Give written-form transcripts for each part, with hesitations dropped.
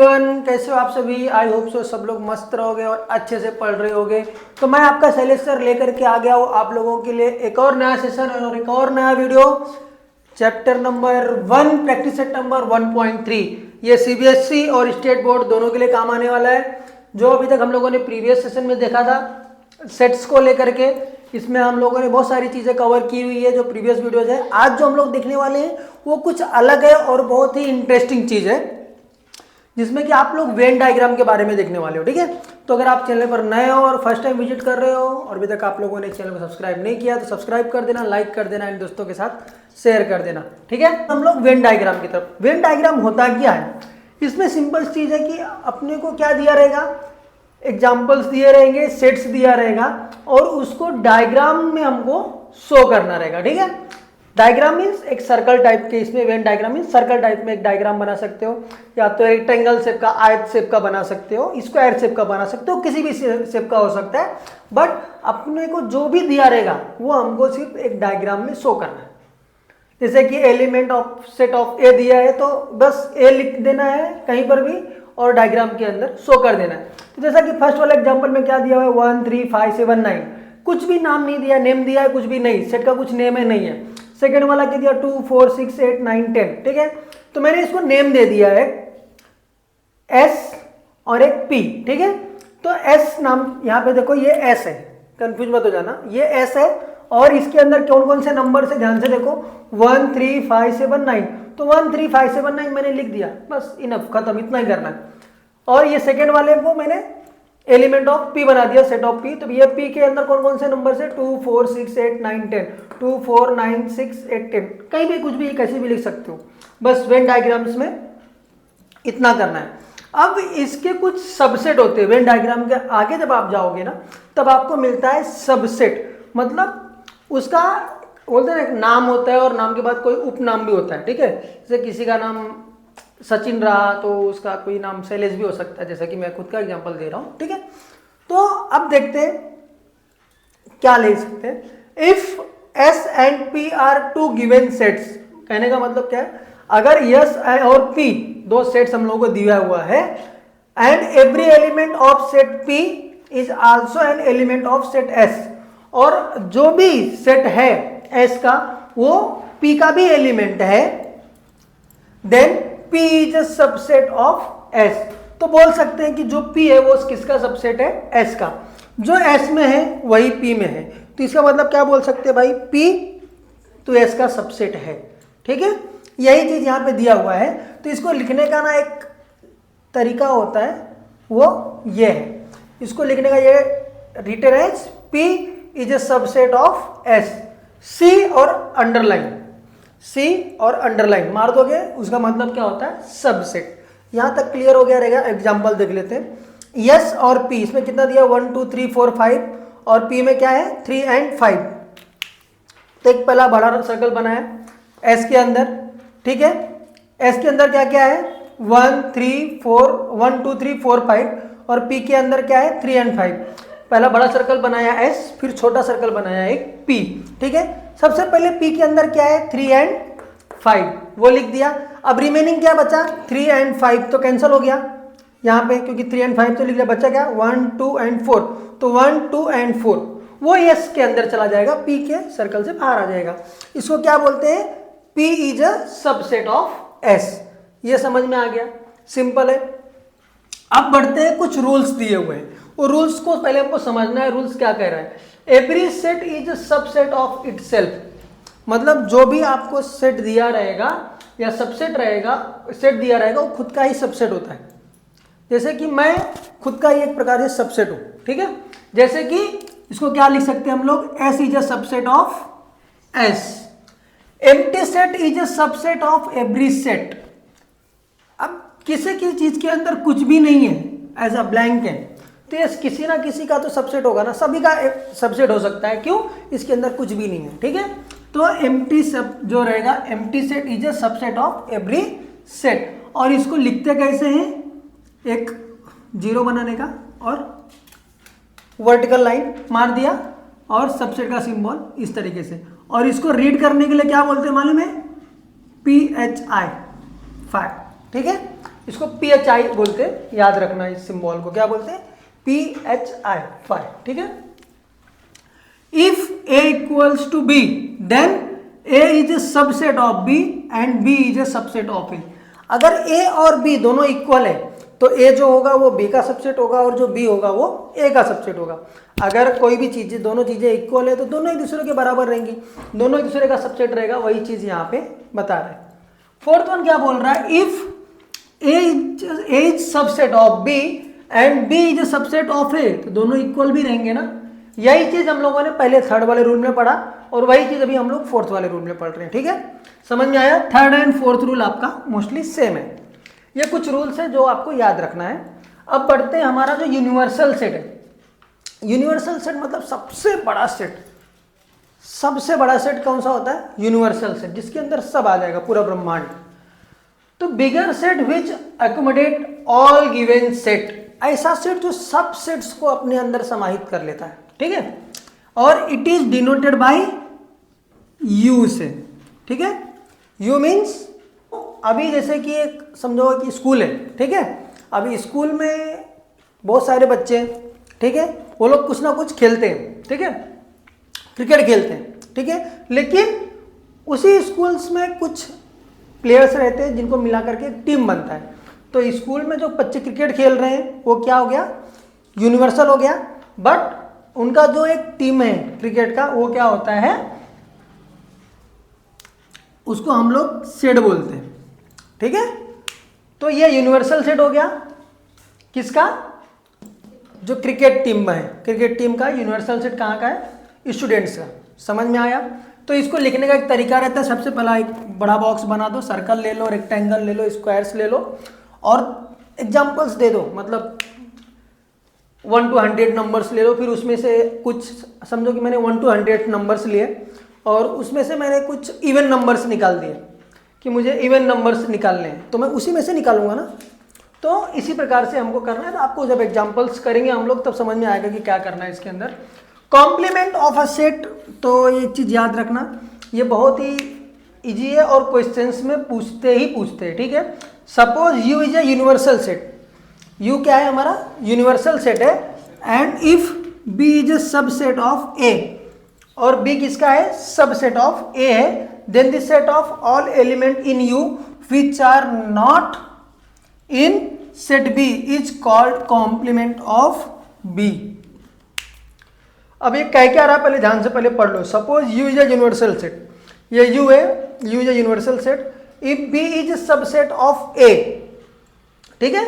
Everyone, कैसे हो आप सभी। आई होप सो सब लोग मस्त रहोगे और अच्छे से पढ़ रहे होगे। तो मैं आपका शैलेश सर लेकर के आ गया हूँ आप लोगों के लिए एक और नया सेशन और एक और नया video. Chapter number 1 practice set number 1.3 ये सीबीएसई और स्टेट बोर्ड दोनों के लिए काम आने वाला है। जो अभी तक हम लोगों ने प्रीवियस सेशन में देखा था सेट्स को लेकर के, इसमें हम लोगों ने बहुत सारी चीज़ें कवर की हुई है जो प्रीवियस वीडियोज है। आज जो हम लोग देखने वाले हैं वो कुछ अलग है और बहुत ही इंटरेस्टिंग चीज़ है, जिसमें कि आप लोग वेन डायग्राम के बारे में देखने वाले हो। ठीक है, तो अगर आप चैनल पर नए हो और फर्स्ट टाइम विजिट कर रहे हो और अभी तक आप लोगों ने चैनल को सब्सक्राइब नहीं किया तो सब्सक्राइब कर देना, लाइक कर देना, इन दोस्तों के साथ शेयर कर देना। ठीक है, हम लोग वेन डायग्राम की तरफ। वेन डायग्राम होता क्या है, इसमें सिंपल चीज़ है कि अपने को क्या दिया रहेगा, एग्जाम्पल्स दिए रहेंगे, सेट्स दिया रहेगा और उसको डायग्राम में हमको शो करना रहेगा। ठीक है, डायग्राम मीन्स एक सर्कल टाइप के, इसमें Venn diagram means circle type में एक डायग्राम बना सकते हो, या तो रेक्टेंगल शेप का, आयत शेप का बना सकते हो, स्क्वायर शेप का बना सकते हो, किसी भी शेप का हो सकता है। बट अपने को जो भी दिया रहेगा वो हमको सिर्फ एक डायग्राम में शो करना है। जैसे कि एलिमेंट ऑफ सेट ऑफ ए दिया है तो बस ए लिख देना है कहीं पर भी और डायग्राम के अंदर शो कर देना है। तो जैसा कि फर्स्ट वाला एग्जांपल में क्या दिया हुआ है 1 3 5 7 9, कुछ भी नाम नहीं दिया, नेम दिया है कुछ भी नहीं, सेट का कुछ नेम है नहीं है। सेकेंड वाला क्या दिया 2 4 6 8 9 10। ठीक है, तो मैंने इसको नेम दे दिया है एस और एक पी। ठीक है, तो एस नाम यहाँ पे देखो ये एस है, कंफ्यूज मत हो जाना, ये एस है और इसके अंदर कौन कौन से नंबर से ध्यान से देखो 1 3 5 7 9, तो 1 3 5 7 9 मैंने लिख दिया, बस इनफ, खत्म, इतना ही करना है। और ये सेकेंड वाले को मैंने एलिमेंट ऑफ पी बना दिया, सेट ऑफ पी। तो ये पी के अंदर कौन कौन से नंबर से 2 4 6 8 9 10, 2 4 9 6 8 10, कहीं भी कुछ भी कैसे भी लिख सकते हो, बस वेन डायग्राम्स में इतना करना है। अब इसके कुछ सबसेट होते हैं वेन डायग्राम के आगे, जब आप जाओगे ना तब आपको मिलता है सबसेट, मतलब उसका बोलते हैं ना एक नाम होता है और नाम के बाद कोई उपनाम भी होता है। ठीक है, जैसे किसी का नाम सचिन रहा तो उसका कोई नाम शैलेश भी हो सकता है, जैसा कि मैं खुद का एग्जांपल दे रहा हूं। ठीक है, तो अब देखते हैं क्या ले सकते हैं। If S and P are two given sets, कहने का मतलब क्या है, अगर यस और पी दो सेट्स हम लोगों को दिया हुआ है and every element of set P is also an element of set S, और जो भी सेट है एस का वो पी का भी एलिमेंट है, then P is a subset of S। तो बोल सकते हैं कि जो P है वो किसका सबसेट है, S का। जो S में है वही P में है, तो इसका मतलब क्या बोल सकते हैं भाई, P तो S का सबसेट है। ठीक है, यही चीज यहाँ पे दिया हुआ है। तो इसको लिखने का ना एक तरीका होता है, वो ये है, इसको लिखने का ये written as P is a subset of S। C और अंडरलाइन, सी और अंडरलाइन मार दोगे, उसका मतलब क्या होता है, सबसेट। यहां तक क्लियर हो गया रहेगा। एग्जांपल देख लेते हैं। यस और पी, इसमें कितना दिया 1 2 3 4 5 और पी में क्या है 3 एंड 5। तो एक पहला बड़ा सर्कल बना है एस के अंदर। ठीक है, एस के अंदर क्या क्या है 1 3 4 1 2 3 4 5 और पी के अंदर क्या है 3 एंड 5। पहला बड़ा सर्कल बनाया एस, फिर छोटा सर्कल बनाया एक पी। ठीक है, सबसे पहले P के अंदर क्या है 3 एंड 5, वो लिख दिया। अब रिमेनिंग क्या बचा 3 एंड 5, तो कैंसिल हो गया यहाँ पे, क्योंकि 3 एंड 5 तो लिख दिया, बचा क्या 1 2 एंड 4, तो 1 2 एंड 4 वो S के अंदर चला जाएगा, P के सर्कल से बाहर आ जाएगा। इसको क्या बोलते हैं, P is a subset of S। ये समझ में आ गया, सिंपल है। अब बढ़ते हैं, कुछ रूल्स दिए हुए हैं, वो रूल्स को पहले हमको समझना है। रूल्स क्या कह रहा है, every set is a subset of itself, मतलब जो भी आपको सेट दिया रहेगा या सबसेट रहेगा, सेट दिया रहेगा वो खुद का ही सबसेट होता है। जैसे कि मैं खुद का ही एक प्रकार से सबसेट हूं। ठीक है, जैसे कि इसको क्या लिख सकते हैं हम लोग, S is a subset of S. Empty set is a subset of every set. अब किसी की चीज के अंदर कुछ भी नहीं है, एज अ ब्लैंक है, तो ये किसी ना किसी का तो सबसेट होगा ना, सभी का सबसेट हो सकता है, क्यों, इसके अंदर कुछ भी नहीं है। ठीक है, तो एम्प्टी सब जो रहेगा, empty set is a subset of every set. और इसको लिखते कैसे हैं, एक जीरो बनाने का और वर्टिकल लाइन मार दिया और सबसेट का सिंबल इस तरीके से, और इसको रीड करने के लिए क्या बोलते हैं मालूम है, PHI 5। ठीक है, इसको PHI बोलते हैं, याद रखना इस सिंबल को, क्या बोलते हैं? PHI, फाई, ठीक है। If A equals to B then A is a subset of B and B is a subset of A। अगर A और B दोनों इक्वल है तो A जो होगा वो B का सबसेट होगा और जो B होगा वो A का सबसेट होगा। अगर कोई भी चीज़, दोनों चीज़ें इक्वल है तो दोनों एक दूसरे के बराबर रहेंगी, दोनों एक दूसरे का सबसेट रहेगा, वही चीज़ यहाँ पे बता रहे हैं। फोर्थ वन क्या बोल रहा है? If A is subset of B and B is a subset of A, तो दोनों इक्वल भी रहेंगे ना। यही चीज़ हम लोगों ने पहले थर्ड वाले रूल में पढ़ा और वही चीज़ अभी हम लोग फोर्थ वाले रूल में पढ़ रहे हैं, ठीक है। समझ में आया? थर्ड एंड फोर्थ रूल आपका मोस्टली सेम है। ये कुछ रूल्स है जो आपको याद रखना है। अब बढ़ते हैं हमारा जो यूनिवर्सल सेट है। यूनिवर्सल सेट मतलब सबसे बड़ा सेट। सबसे बड़ा सेट कौन सा होता है? यूनिवर्सल सेट, जिसके अंदर सब आ जाएगा, पूरा ब्रह्मांड। तो बिगर set which accommodate all given set, ऐसा सेट जो सब सेट्स को अपने अंदर समाहित कर लेता है, ठीक है। और it is denoted by you से, ठीक है। यू मीन्स अभी जैसे कि एक समझो कि स्कूल है, ठीक है। अभी स्कूल में बहुत सारे बच्चे, ठीक है, वो लोग कुछ ना कुछ खेलते हैं, ठीक है, क्रिकेट खेलते हैं, ठीक है। लेकिन उसी स्कूल्स में कुछ प्लेयर्स रहते हैं जिनको मिला करके एक टीम बनता है। तो स्कूल में जो बच्चे क्रिकेट खेल रहे हैं वो क्या हो गया? यूनिवर्सल हो गया। बट उनका जो एक टीम है क्रिकेट का, वो क्या होता है? उसको हम लोग सेट बोलते हैं, ठीक है। तो ये यूनिवर्सल सेट हो गया किसका? जो क्रिकेट टीम में है, क्रिकेट टीम का यूनिवर्सल सेट कहाँ का है? स्टूडेंट्स का। समझ में आया? तो इसको लिखने का एक तरीका रहता है। सबसे पहला एक बड़ा बॉक्स बना दो, सर्कल ले लो, रेक्टेंगल ले लो, स्क्वायर्स ले लो और एग्जांपल्स दे दो, मतलब 1 to 100 नंबर्स ले लो। फिर उसमें से कुछ, समझो कि मैंने 1 to 100 नंबर्स लिए और उसमें से मैंने कुछ इवन नंबर्स निकाल दिए कि मुझे इवन नंबर्स निकालने हैं, तो मैं उसी में से निकालूंगा ना। तो इसी प्रकार से हमको करना है। तो आपको जब एग्जांपल्स करेंगे हम लोग तब समझ में आएगा कि क्या करना है इसके अंदर। कॉम्प्लीमेंट ऑफ अ सेट, तो ये चीज़ याद रखना, ये बहुत ही इजी है और क्वेश्चंस में पूछते हैं, ठीक है। Suppose U is a universal set. U क्या है? हमारा यूनिवर्सल सेट है। And if B is a subset of A, और बी किसका है? सबसेट ऑफ ए है। Then the set of all element in U which are not in set B is called complement of B. अब ये क्या रहा पहले ध्यान से पहले पढ़ लो। Suppose U is a universal set, ये यू है, U is a universal set. If B is a subset of A, ठीक है,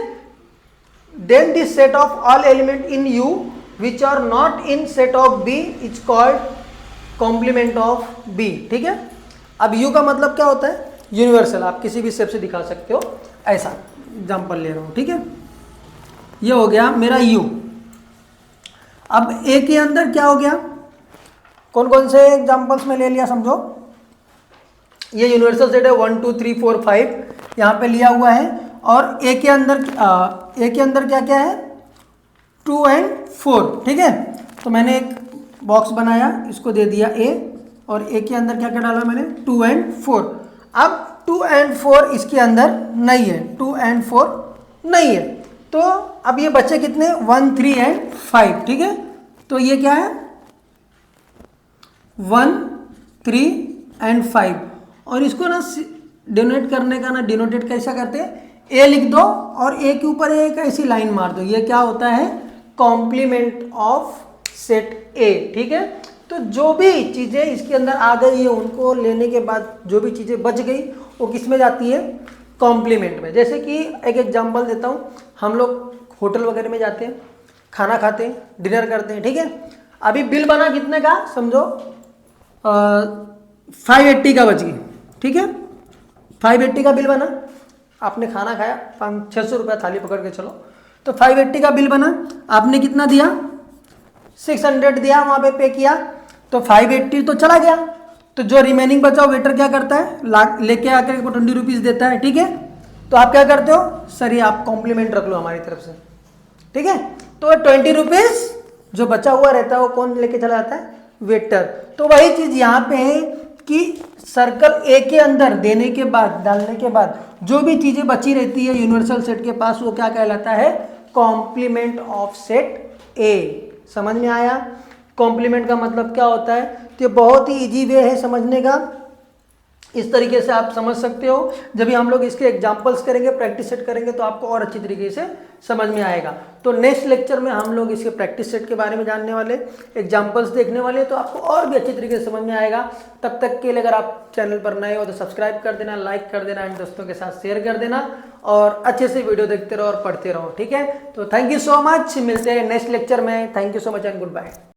then this set of all element in U which are not in set of B is called complement of B, ठीक है। अब you का मतलब क्या होता है? यूनिवर्सल। आप किसी भी शेप से दिखा सकते हो, ऐसा एग्जाम्पल ले रहा हूं, ठीक है। ये हो गया मेरा यू। अब ए के अंदर क्या हो गया? कौन कौन से एग्जाम्पल्स में ले लिया समझो। ये यूनिवर्सल सेट है 1 2 3 4 5 यहाँ पे लिया हुआ है। और ए के अंदर क्या क्या है? 2 and 4, ठीक है। तो मैंने एक बॉक्स बनाया, इसको दे दिया ए, और ए के अंदर क्या क्या डाला मैंने? 2 and 4। अब 2 and 4 इसके अंदर नहीं है, 2 and 4 नहीं है। तो अब ये बच्चे कितने? 1 3 and 5, ठीक है। तो ये क्या है? 1 3 and 5। और इसको ना डिनोट करने का ना, डिनोटेट कैसा करते हैं? ए लिख दो और ए के ऊपर एक ऐसी लाइन मार दो। ये क्या होता है? कॉम्प्लीमेंट ऑफ सेट ए, ठीक है। तो जो भी चीज़ें इसके अंदर आ गई है उनको लेने के बाद जो भी चीज़ें बच गई वो किस में जाती है? कॉम्प्लीमेंट में। जैसे कि एक एग्जांपल देता हूँ, हम लोग होटल वगैरह में जाते हैं, खाना खाते हैं, डिनर करते हैं, ठीक है। अभी बिल बना कितने का? समझो 580 का बच गई, ठीक है। 580 का बिल बना, आपने खाना खाया, 500-600 रुपया थाली पकड़ के चलो, तो 580 का बिल बना। आपने कितना दिया? 600 दिया, वहाँ पे किया, तो 580 तो चला गया। तो जो रिमेनिंग बचा वेटर क्या करता है? लेके आकर 20 रुपीज़ देता है, ठीक है। तो आप क्या करते हो? सर ये आप कॉम्प्लीमेंट रख लो हमारी तरफ से, ठीक है। तो 20 रुपीज़ जो बचा हुआ रहता है वो कौन लेके चला जाता है? वेटर। तो वही चीज़ यहाँ पे है कि सर्कल ए के अंदर देने के बाद, डालने के बाद जो भी चीजें बची रहती है यूनिवर्सल सेट के पास, वो क्या कहलाता है? Complement of set A. समझ में आया? कॉम्प्लीमेंट का मतलब क्या होता है? तो बहुत ही इजी वे है समझने का, इस तरीके से आप समझ सकते हो। जब भी हम लोग इसके एग्जांपल्स करेंगे, प्रैक्टिस सेट करेंगे, तो आपको और अच्छी तरीके से समझ में आएगा। तो नेक्स्ट लेक्चर में हम लोग इसके प्रैक्टिस सेट के बारे में जानने वाले, एग्जांपल्स देखने वाले, तो आपको और भी अच्छी तरीके से समझ में आएगा। तब तक के लिए अगर आप चैनल पर नए हो तो सब्सक्राइब कर देना, लाइक कर देना एंड दोस्तों के साथ शेयर कर देना, और अच्छे से वीडियो देखते रहो और पढ़ते रहो। ठीक है, तो थैंक यू सो मच, मिलते हैं नेक्स्ट लेक्चर में। Thank you so much and good bye.